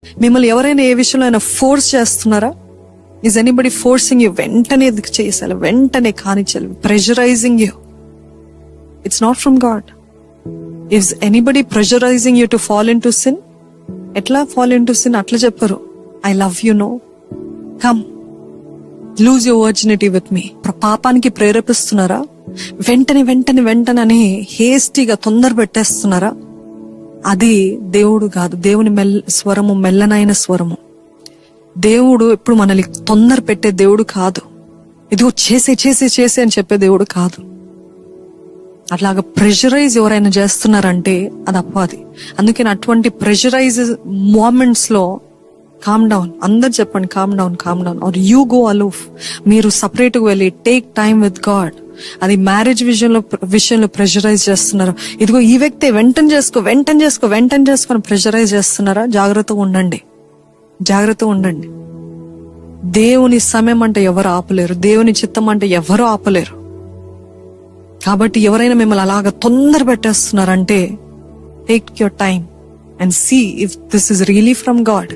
మిమ్మల్ని ఎవరైనా ఏ విషయంలో అయినా ఫోర్స్ చేస్తున్నారా? Is anybody forcing you? వెంటనే ఇది చేసేయాలి, వెంటనే కానిచ్చాలి, pressurising you. It's not from God. Is anybody pressurising you to fall in to sin? ఎట్లా ఫాల్ ఇన్ టు సిన్? అట్లా చెప్పరు. I love you, no, come lose your virginity with me. పాపానికి ప్రేరేపిస్తున్నారా? వెంటనే వెంటనే వెంటనే అని హేస్టీగా తొందర పెట్టేస్తున్నారా? అది దేవుడు కాదు. దేవుని స్వరము మెల్లనైన స్వరము. దేవుడు ఎప్పుడు మనల్ని తొందర పెట్టే దేవుడు కాదు. ఇదిగో చేసే చేసే చేసే అని చెప్పే దేవుడు కాదు. అట్లాగా ప్రెషరైజ్ ఎవరైనా చేస్తున్నారంటే అది అపవాది. అందుకని అటువంటి ప్రెషరైజ్ మూమెంట్స్ లో కామ్ డౌన్. అందరు చెప్పండి, calm down, calm down. Are you go aloof. మీరు సపరేట్ గా వెళ్ళి టేక్ టైమ్ విత్ గాడ్. అది మ్యారేజ్ విషయంలో ప్రెషరైజ్ చేస్తున్నారు. ఇదిగో ఈ వ్యక్తి వెంటనే చేసుకో, వెంటనే చేసుకో, వెంటనే చేసుకొని ప్రెషరైజ్ చేస్తున్నారా? జాగ్రత్తగా ఉండండి, జాగ్రత్తగా ఉండండి. దేవుని సమయం అంటే ఎవరు ఆపలేరు, దేవుని చిత్తం అంటే ఎవరు ఆపలేరు. కాబట్టి ఎవరైనా మిమ్మల్ని అలాగా తొందర పెట్టేస్తున్నారంటే take your time and see if this is really from God.